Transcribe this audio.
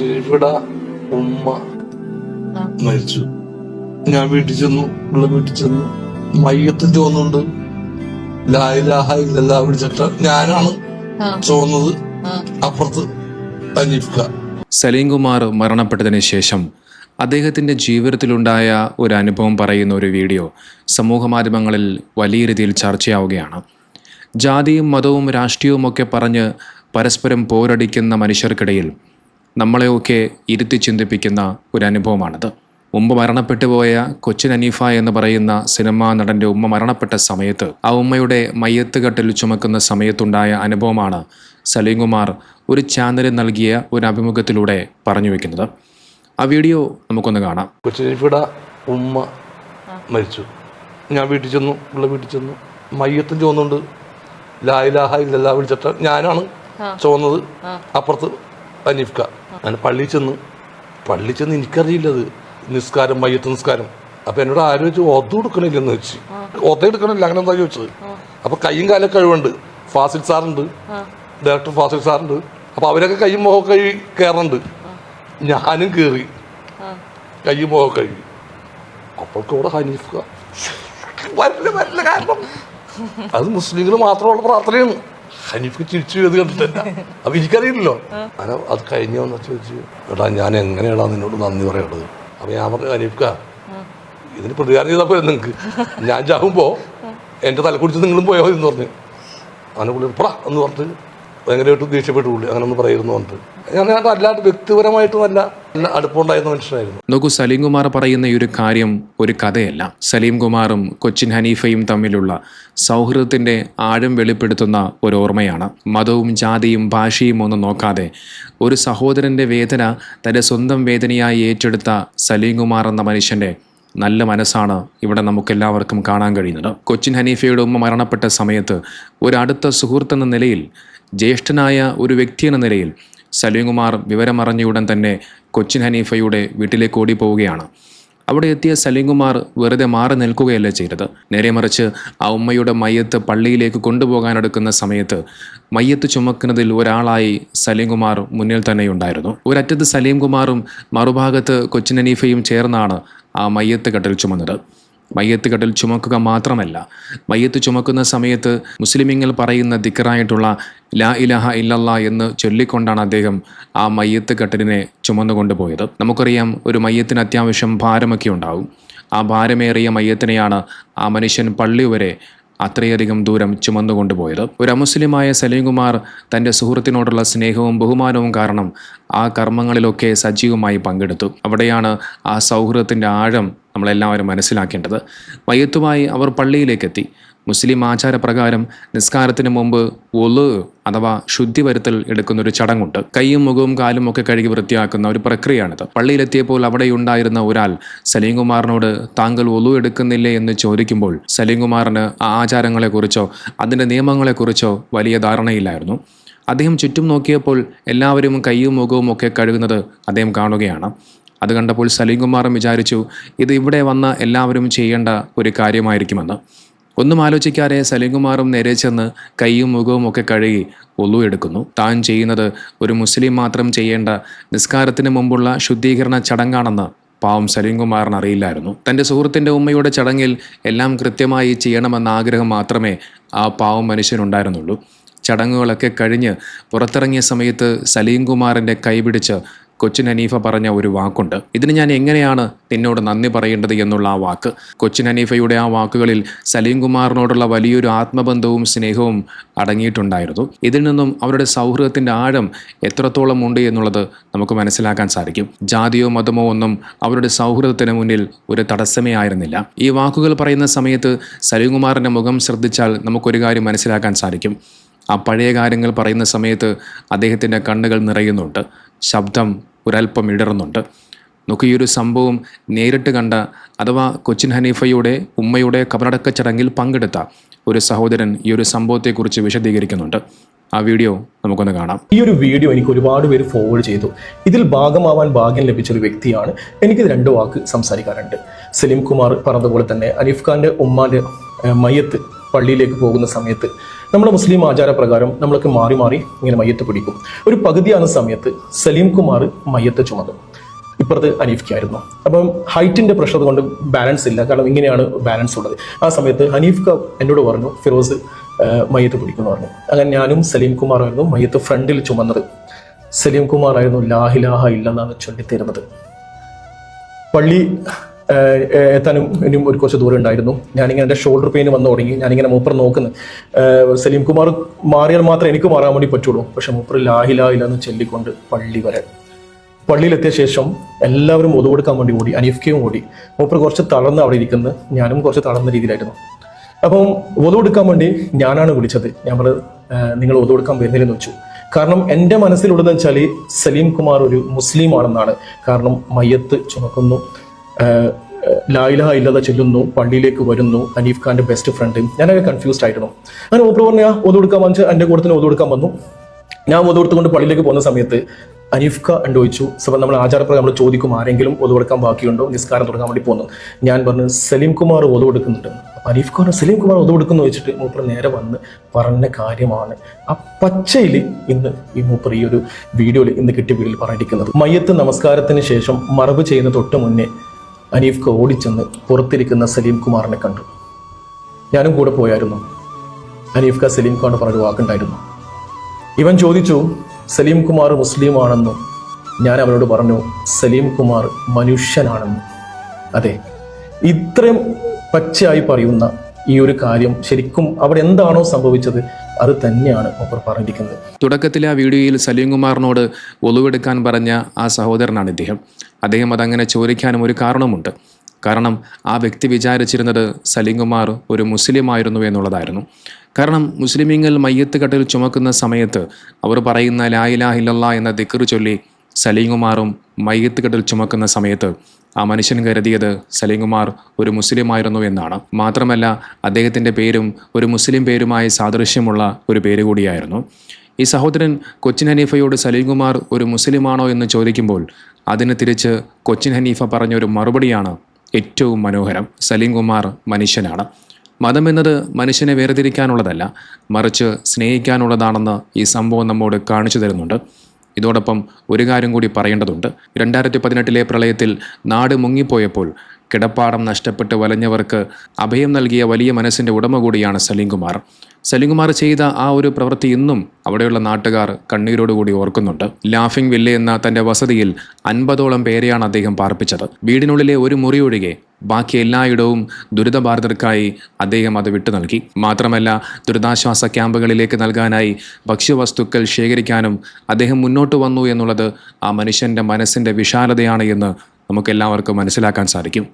ഇവിടെ ഉമ്മ മരിച്ചു. ഞാൻ വീട്ടിൽ ചെന്നു, മയ്യത്തും ചോന്നുണ്ട്. ലാ ഇലാഹ ഇല്ലല്ലാഹ് വിളിച്ചിട്ട് ഞാനാണ് ചോന്നത്. അപ്പുറത്ത് അനീഫ്ക. സലീം കുമാർ മരണപ്പെട്ടതിന് ശേഷം അദ്ദേഹത്തിൻ്റെ ജീവിതത്തിലുണ്ടായ ഒരു അനുഭവം പറയുന്ന ഒരു വീഡിയോ സമൂഹ മാധ്യമങ്ങളിൽ വലിയ രീതിയിൽ ചർച്ചയാവുകയാണ്. ജാതിയും മതവും രാഷ്ട്രീയവും ഒക്കെ പറഞ്ഞ് പരസ്പരം പോരടിക്കുന്ന മനുഷ്യർക്കിടയിൽ നമ്മളെയൊക്കെ ഇരുത്തി ചിന്തിപ്പിക്കുന്ന ഒരു അനുഭവമാണിത്. മുമ്പ് മരണപ്പെട്ടു പോയ കൊച്ചിൻ ഹനീഫ എന്ന് പറയുന്ന സിനിമാ നടൻ്റെ ഉമ്മ മരണപ്പെട്ട സമയത്ത് ആ ഉമ്മയുടെ മയ്യത്ത് കട്ടിൽ ചുമക്കുന്ന സമയത്തുണ്ടായ അനുഭവമാണ് സലീം കുമാർ ഒരു ചാനലിൽ നൽകിയ ഒരു അഭിമുഖത്തിലൂടെ പറഞ്ഞു വെക്കുന്നത്. ആ വീഡിയോ നമുക്കൊന്ന് കാണാം. കൊച്ചിൻ ഹനീഫയുടെ ഉമ്മ മരിച്ചു. ഞാൻ വീട്ടിൽ ചെന്നു, മയ്യത്തും ചോന്നുണ്ട്. ലാ ഇലാഹ ഇല്ലല്ലാഹ് വിളിച്ചിട്ട് ഞാനാണ് ചോന്നത്. അപ്പുറത്ത് അനീഫ്ക. ഞാൻ പള്ളിയിൽ ചെന്ന് എനിക്കറിയില്ലത് നിസ്കാരം, മയ്യത്ത് നിസ്കാരം. അപ്പൊ എന്നോട് ആരും വെച്ച് ഒത കൊടുക്കണില്ലെന്ന് വെച്ച്. ഒത എടുക്കണില്ല, അങ്ങനെ എന്താ ചോദിച്ചത്. അപ്പൊ കയ്യും കാലം കഴിവുണ്ട്. ഫാസിൽ സാറുണ്ട്, ഡയറക്ടർ ഫാസിൽ സാറുണ്ട്. അപ്പൊ അവരൊക്കെ കയ്യും മുഖം കഴുകി കയറുന്നുണ്ട്. ഞാനും കയറി കയ്യും മുഖം കഴുകി. അപ്പോഴേക്കൂടെ ഹനീഫ്ക വരില്ല. കാരണം അത് മുസ്ലിങ്ങൾ മാത്രമുള്ള പ്രാർത്ഥനയാണ്. ഹനീഫ്ക്ക് ചിരിച്ചു ചെയ്ത് കണ്ടിട്ടല്ല. അപ്പൊ എനിക്കറിയില്ലല്ലോ. അങ്ങനെ അത് കഴിഞ്ഞോന്ന് ചോദിച്ചു, എടാ ഞാൻ എങ്ങനെയാടാ നിന്നോട് നന്ദി പറയേണ്ടത്. അപ്പൊ ഞാൻ പറഞ്ഞു, ഹനീഫ്ക ഇതിന് പ്രതികാരം ചെയ്തപ്പോ നിങ്ങൾക്ക് ഞാൻ ചാകുമ്പോ എന്റെ തലക്കുടിച്ച് നിങ്ങളും പോയാൽ മതി എന്ന് പറഞ്ഞു. അങ്ങനെ പുള്ളി പറ എന്ന് പറഞ്ഞിട്ട് ഭയങ്കരമായിട്ട് ദേഷ്യപ്പെട്ടു പുള്ളി. അങ്ങനെ ഒന്ന് പറയുന്നു പറഞ്ഞിട്ട് ഞാൻ അല്ലാണ്ട് വ്യക്തിപരമായിട്ട് നല്ല അടുപ്പമുണ്ടായിരുന്ന മനുഷ്യനായിരുന്നു. നോക്കൂ, സലീം കുമാർ പറയുന്ന ഈ ഒരു കാര്യം ഒരു കഥയല്ല. സലീം കുമാറും കൊച്ചിൻ ഹനീഫയും തമ്മിലുള്ള സൗഹൃദത്തിൻ്റെ ആഴം വെളിപ്പെടുത്തുന്ന ഒരു ഓർമ്മയാണ്. മതവും ജാതിയും ഭാഷയും ഒന്നും നോക്കാതെ ഒരു സഹോദരൻ്റെ വേദന തൻ്റെ സ്വന്തം വേദനയായി ഏറ്റെടുത്ത സലീം കുമാർ എന്ന മനുഷ്യൻ്റെ നല്ല മനസ്സാണ് ഇവിടെ നമുക്കെല്ലാവർക്കും കാണാൻ കഴിയുന്നത്. കൊച്ചിൻ ഹനീഫയുടെ ഉമ്മ മരണപ്പെട്ട സമയത്ത് ഒരു അടുത്ത സുഹൃത്തെന്ന നിലയിൽ, ജ്യേഷ്ഠനായ ഒരു വ്യക്തി എന്ന നിലയിൽ സലീം കുമാർ വിവരമറിഞ്ഞയുടൻ തന്നെ കൊച്ചിൻ ഹനീഫയുടെ വീട്ടിലേക്ക് ഓടി പോവുകയാണ്. അവിടെ എത്തിയ സലീം കുമാർ വെറുതെ മാറി നിൽക്കുകയല്ല ചെയ്തത്. നേരെ മറിച്ച് ആ ഉമ്മയുടെ മയ്യത്ത് പള്ളിയിലേക്ക് കൊണ്ടുപോകാനെടുക്കുന്ന സമയത്ത് മയ്യത്ത് ചുമക്കുന്നതിൽ ഒരാളായി സലീം കുമാർ മുന്നിൽ തന്നെയുണ്ടായിരുന്നു. ഒരറ്റത്ത് സലീം കുമാറും മറുഭാഗത്ത് കൊച്ചിൻ ഹനീഫയും ചേർന്നാണ് ആ മയ്യത്ത് കട്ടിൽ ചുമന്നത്. മയ്യത്ത് കട്ടിൽ ചുമക്കുക മാത്രമല്ല, മയ്യത്ത് ചുമക്കുന്ന സമയത്ത് മുസ്ലിമീങ്ങൾ പറയുന്ന ദിക്റായിട്ടുള്ള ലാ ഇലാഹ ഇല്ലല്ലാ എന്ന് ചൊല്ലിക്കൊണ്ടാണ് അദ്ദേഹം ആ മയ്യത്ത് കട്ടിലിനെ ചുമന്നുകൊണ്ടുപോയത്. നമുക്കറിയാം, ഒരു മയ്യത്തിന് അത്യാവശ്യം ഭാരമൊക്കെ ഉണ്ടാവും. ആ ഭാരമേറിയ മയ്യത്തിനെയാണ് ആ മനുഷ്യൻ പള്ളി വരെ അത്രയധികം ദൂരം ചുമന്നുകൊണ്ടുപോയത്. ഒരു അമുസ്ലിമായ സലീം കുമാർ തൻ്റെ സുഹൃത്തിനോടുള്ള സ്നേഹവും ബഹുമാനവും കാരണം ആ കർമ്മങ്ങളിലൊക്കെ സജീവമായി പങ്കെടുത്തു. അവിടെയാണ് ആ സൗഹൃദത്തിൻ്റെ ആഴം നമ്മളെല്ലാവരും മനസ്സിലാക്കേണ്ടത്. മയ്യത്തുമായി അവർ പള്ളിയിലേക്കെത്തി. മുസ്ലിം ആചാരപ്രകാരം നിസ്കാരത്തിന് മുമ്പ് ഒള് അഥവാ ശുദ്ധി വരുത്തൽ എടുക്കുന്നൊരു ചടങ്ങുണ്ട്. കൈയും മുഖവും കാലും ഒക്കെ കഴുകി വൃത്തിയാക്കുന്ന ഒരു പ്രക്രിയയാണിത്. പള്ളിയിലെത്തിയപ്പോൾ അവിടെയുണ്ടായിരുന്ന ഒരാൾ സലീം കുമാറിനോട് താങ്കൾ ഒളു എടുക്കുന്നില്ലേ എന്ന് ചോദിക്കുമ്പോൾ സലീം കുമാറിന് ആ ആചാരങ്ങളെക്കുറിച്ചോ അതിൻ്റെ നിയമങ്ങളെക്കുറിച്ചോ വലിയ ധാരണയില്ലായിരുന്നു. അദ്ദേഹം ചുറ്റും നോക്കിയപ്പോൾ എല്ലാവരും കൈയും മുഖവും ഒക്കെ കഴുകുന്നത് അദ്ദേഹം കാണുകയാണ്. അത് കണ്ടപ്പോൾ സലീം കുമാറും വിചാരിച്ചു, ഇത് ഇവിടെ വന്ന എല്ലാവരും ചെയ്യേണ്ട ഒരു കാര്യമായിരിക്കുമെന്ന്. ഒന്നും ആലോചിക്കാതെ സലീം കുമാറും നേരെ ചെന്ന് കൈയും മുഖവും ഒക്കെ കഴുകി ഒളു എടുക്കുന്നു. താൻ ചെയ്യുന്നത് ഒരു മുസ്ലിം മാത്രം ചെയ്യേണ്ട നിസ്കാരത്തിന് മുമ്പുള്ള ശുദ്ധീകരണ ചടങ്ങാണെന്ന് പാവം സലീം കുമാറിന് അറിയില്ലായിരുന്നു. തൻ്റെ സുഹൃത്തിൻ്റെ ഉമ്മയുടെ ചടങ്ങിൽ എല്ലാം കൃത്യമായി ചെയ്യണമെന്ന ആഗ്രഹം മാത്രമേ ആ പാവം മനുഷ്യനുണ്ടായിരുന്നുള്ളൂ. ചടങ്ങുകളൊക്കെ കഴിഞ്ഞ് പുറത്തിറങ്ങിയ സമയത്ത് സലീം കുമാറിൻ്റെ കൈപിടിച്ച് കൊച്ചിൻ ഹനീഫ പറഞ്ഞ ഒരു വാക്കുണ്ട്. ഇതിന് ഞാൻ എങ്ങനെയാണ് നിന്നോട് നന്ദി പറയേണ്ടത് എന്നുള്ള ആ വാക്ക്. കൊച്ചിൻ ഹനീഫയുടെ ആ വാക്കുകളിൽ സലീം കുമാറിനോടുള്ള വലിയൊരു ആത്മബന്ധവും സ്നേഹവും അടങ്ങിയിട്ടുണ്ടായിരുന്നു. ഇതിൽ നിന്നും അവരുടെ സൗഹൃദത്തിൻ്റെ ആഴം എത്രത്തോളം ഉണ്ട് എന്നുള്ളത് നമുക്ക് മനസ്സിലാക്കാൻ സാധിക്കും. ജാതിയോ മതമോ ഒന്നും അവരുടെ സൗഹൃദത്തിന് മുന്നിൽ ഒരു തടസ്സമേ ആയിരുന്നില്ല. ഈ വാക്കുകൾ പറയുന്ന സമയത്ത് സലീം കുമാറിൻ്റെ മുഖം ശ്രദ്ധിച്ചാൽ നമുക്കൊരു കാര്യം മനസ്സിലാക്കാൻ സാധിക്കും. ആ പഴയ കാര്യങ്ങൾ പറയുന്ന സമയത്ത് അദ്ദേഹത്തിൻ്റെ കണ്ണുകൾ നിറയുന്നുണ്ട്, ശബ്ദം ഒരല്പം ഇടറുന്നുണ്ട്. നമുക്ക് ഈ ഒരു സംഭവം നേരിട്ട് കണ്ട അഥവാ കൊച്ചിൻ ഹനീഫയുടെ ഉമ്മയുടെ കബറടക്ക ചടങ്ങിൽ പങ്കെടുത്ത ഒരു സഹോദരൻ ഈ ഒരു സംഭവത്തെക്കുറിച്ച് വിശദീകരിക്കുന്നുണ്ട്. ആ വീഡിയോ നമുക്കൊന്ന് കാണാം. ഈ ഒരു വീഡിയോ എനിക്ക് ഒരുപാട് പേര് ഫോർവേഡ് ചെയ്തു. ഇതിൽ ഭാഗമാവാൻ ഭാഗ്യം ലഭിച്ചൊരു വ്യക്തിയാണ്. എനിക്ക് 2 വാക്ക് സംസാരിക്കാറുണ്ട്. സലീം കുമാർ പറഞ്ഞതുപോലെ തന്നെ ഹനീഫ് ഖാൻ്റെ ഉമ്മാൻ്റെ മയ്യത്ത് പള്ളിയിലേക്ക് പോകുന്ന സമയത്ത് നമ്മുടെ മുസ്ലിം ആചാരപ്രകാരം നമ്മളൊക്കെ മാറി മാറി ഇങ്ങനെ മയ്യത്ത് പിടിക്കും. ഒരു പകുതിയാകുന്ന സമയത്ത് സലീം കുമാർ മയ്യത്ത് ചുമന്നു. ഇപ്പുറത്ത് ഹനീഫ്ക്കായിരുന്നു. അപ്പം ഹൈറ്റിന്റെ പ്രഷർ കൊണ്ട് ബാലൻസ് ഇല്ല, കാരണം ഇങ്ങനെയാണ് ബാലൻസ് ഉള്ളത്. ആ സമയത്ത് ഹനീഫ്ക എന്നോട് പറഞ്ഞു ഫിറോസ് മയ്യത്ത് പിടിക്കുന്നു പറഞ്ഞു. അങ്ങനെ ഞാനും സലീം കുമാറായിരുന്നു മയ്യത്ത് ഫ്രണ്ടിൽ ചുമന്നത്. സലീം കുമാർ ആയിരുന്നു ലാ ഇലാഹ ഇല്ലല്ലാഹ് ചൊല്ലിത്തരുന്നത്. പള്ളി എത്താനും ഇനിയും ഒരു കുറച്ച് ദൂരം ഉണ്ടായിരുന്നു. ഞാനിങ്ങനെ എൻ്റെ ഷോൾഡർ പെയിൻ വന്നു തുടങ്ങി. ഞാനിങ്ങനെ മൂപ്പർ നോക്കുന്നു. സലീം കുമാർ മാറിയാൽ മാത്രമേ എനിക്ക് മാറാൻ വേണ്ടി പറ്റുള്ളൂ. പക്ഷെ മൂപ്പർ ലാ ഇലാഹ ഇല്ലല്ലാഹ് ചൊല്ലിക്കൊണ്ട് പള്ളി വരെ. പള്ളിയിലെത്തിയ ശേഷം എല്ലാവരും ഒതു കൊടുക്കാൻ വേണ്ടി ഓടി. അനീഫ്ക്കയും ഓടി. മൂപ്പർ കുറച്ച് തളർന്ന് അവിടെ ഇരിക്കുന്നത്, ഞാനും കുറച്ച് തളർന്ന രീതിയിലായിരുന്നു. അപ്പം ഒതു കൊടുക്കാൻ വേണ്ടി ഞാനാണ് വിളിച്ചത്. ഞാൻ പറഞ്ഞത് നിങ്ങൾ ഒതു കൊടുക്കാൻ വരുന്നില്ലെന്ന് വെച്ചു. കാരണം എൻ്റെ മനസ്സിലുള്ളതെന്ന് വെച്ചാൽ സലീം കുമാർ ഒരു മുസ്ലിം ആണെന്നാണ്. കാരണം മയ്യത്ത് ചുമക്കുന്നു, ലാ ഇലാഹ ഇല്ലല്ലാഹ് ചൊല്ലുന്നു, പള്ളിയിലേക്ക് വരുന്നു, ഹനീഫ് ഖാന്റെ ബെസ്റ്റ് ഫ്രണ്ട്. ഞാനൊക്കെ കൺഫ്യൂസ്ഡ് ആയിരുന്നു. അങ്ങനെ മൂപ്പർ പറഞ്ഞാൽ ഒതു കൊടുക്കാൻ വന്നിട്ട് എൻ്റെ കൂട്ടത്തിന് ഒതു കൊടുക്കാൻ വന്നു. ഞാൻ ഒതു കൊടുത്തുകൊണ്ട് പള്ളിയിലേക്ക് പോകുന്ന സമയത്ത് അനീഫ്ക എന്ന് ചോദിച്ചു. സഭ നമ്മൾ ആചാരപ്രകാരം നമ്മൾ ചോദിക്കും ആരെങ്കിലും ഒതു കൊടുക്കാൻ ബാക്കിയുണ്ടോ, നിസ്കാരം തുടങ്ങാൻ വേണ്ടി പോകുന്നു. ഞാൻ പറഞ്ഞു സലീം കുമാർ ഒതു കൊടുക്കുന്നുണ്ട്. അനീഫ്ക പറഞ്ഞു സലീം കുമാർ ഒതു കൊടുക്കുന്നു വെച്ചിട്ട് മൂപ്പർ നേരെ വന്ന് പറഞ്ഞ കാര്യമാണ് ആ പച്ചയിൽ ഇന്ന് ഈ മൂപ്പർ ഈ ഒരു വീഡിയോയിൽ ഇന്ന് കിട്ടിയ വീഡിയോയിൽ പറഞ്ഞിരിക്കുന്നത്. മയ്യത്ത് നമസ്കാരത്തിന് ശേഷം മറവ് ചെയ്യുന്ന തൊട്ട് മുന്നേ അനീഫ്ക ഓടിച്ചെന്ന് പുറത്തിരിക്കുന്ന സലീം കുമാറിനെ കണ്ടു. ഞാനും കൂടെ പോയായിരുന്നു. അനീഫ്ക സലീം കുമാർ പറഞ്ഞൊരു വാക്കുണ്ടായിരുന്നു. ഇവൻ ചോദിച്ചു സലീം കുമാർ മുസ്ലിം ആണെന്നും ഞാൻ അവനോട് പറഞ്ഞു സലീം കുമാർ മനുഷ്യനാണെന്നും. അതെ, ഇത്രയും പച്ചയായി പറയുന്ന ഈ ഒരു കാര്യം ശരിക്കും അവിടെ എന്താണോ സംഭവിച്ചത് അത് തന്നെയാണ് മൂപ്പർ പറഞ്ഞിരിക്കുന്നത്. തുടക്കത്തിൽ ആ വീഡിയോയിൽ സലീം കുമാറിനോട് ഒളിവെടുക്കാൻ പറഞ്ഞ ആ സഹോദരനാണ് ഇദ്ദേഹം. അദ്ദേഹം അതങ്ങനെ ചോദിക്കാനും ഒരു കാരണമുണ്ട്. കാരണം ആ വ്യക്തി വിചാരിച്ചിരുന്നത് സലീം കുമാർ ഒരു മുസ്ലിം ആയിരുന്നു എന്നുള്ളതായിരുന്നു. കാരണം മുസ്ലിമീങ്ങൾ മയ്യത്ത് കട്ടിൽ ചുമക്കുന്ന സമയത്ത് അവർ പറയുന്ന ലാ ഇലാഹ ഇല്ലല്ലാഹ് എന്ന ദിക്ർ ചൊല്ലി സലീം കുമാറും മയ്യത്ത് കട്ടിൽ ചുമക്കുന്ന സമയത്ത് ആ മനുഷ്യൻ കരുതിയത് സലീം കുമാർ ഒരു മുസ്ലിം ആയിരുന്നു എന്നാണ്. മാത്രമല്ല അദ്ദേഹത്തിൻ്റെ പേരും ഒരു മുസ്ലിം പേരുമായി സാദൃശ്യമുള്ള ഒരു പേര് കൂടിയായിരുന്നു. ഈ സഹോദരൻ കൊച്ചിൻ ഹനീഫയോട് സലീം കുമാർ ഒരു മുസ്ലിമാണോ എന്ന് ചോദിക്കുമ്പോൾ അതിന് തിരിച്ച് കൊച്ചിൻ ഹനീഫ പറഞ്ഞൊരു മറുപടിയാണ് ഏറ്റവും മനോഹരം. സലീം കുമാർ മനുഷ്യനാണ്. മതം എന്നത് മനുഷ്യനെ വേർതിരിക്കാനുള്ളതല്ല, മറിച്ച് സ്നേഹിക്കാനുള്ളതാണെന്ന് ഈ സംഭവം നമ്മോട് കാണിച്ചു തരുന്നുണ്ട്. ഇതോടൊപ്പം ഒരു കാര്യം കൂടി പറയേണ്ടതുണ്ട്. 2018 പ്രളയത്തിൽ നാട് മുങ്ങിപ്പോയപ്പോൾ കിടപ്പാടം നഷ്ടപ്പെട്ട് വലഞ്ഞവർക്ക് അഭയം നൽകിയ വലിയ മനസ്സിൻ്റെ ഉടമ കൂടിയാണ് സലീം കുമാർ. സലീം കുമാർ ചെയ്ത ആ ഒരു പ്രവൃത്തി ഇന്നും അവിടെയുള്ള നാട്ടുകാർ കണ്ണീരോടുകൂടി ഓർക്കുന്നുണ്ട്. ലാഫിംഗ് വില്ല എന്ന തൻ്റെ വസതിയിൽ 50ഓളം പേരെയാണ് അദ്ദേഹം പാർപ്പിച്ചത്. വീടിനുള്ളിലെ ഒരു മുറി ഒഴികെ ബാക്കി എല്ലായിടവും ദുരിതബാധിതർക്കായി അദ്ദേഹം അത് വിട്ടു നൽകി. മാത്രമല്ല ദുരിതാശ്വാസ ക്യാമ്പുകളിലേക്ക് നൽകാനായി ഭക്ഷ്യവസ്തുക്കൾ ശേഖരിക്കാനും അദ്ദേഹം മുന്നോട്ട് വന്നു എന്നുള്ളത് ആ മനുഷ്യൻ്റെ മനസ്സിൻ്റെ വിശാലതയാണ് എന്ന് നമുക്കെല്ലാവർക്കും മനസ്സിലാക്കാൻ സാധിക്കും.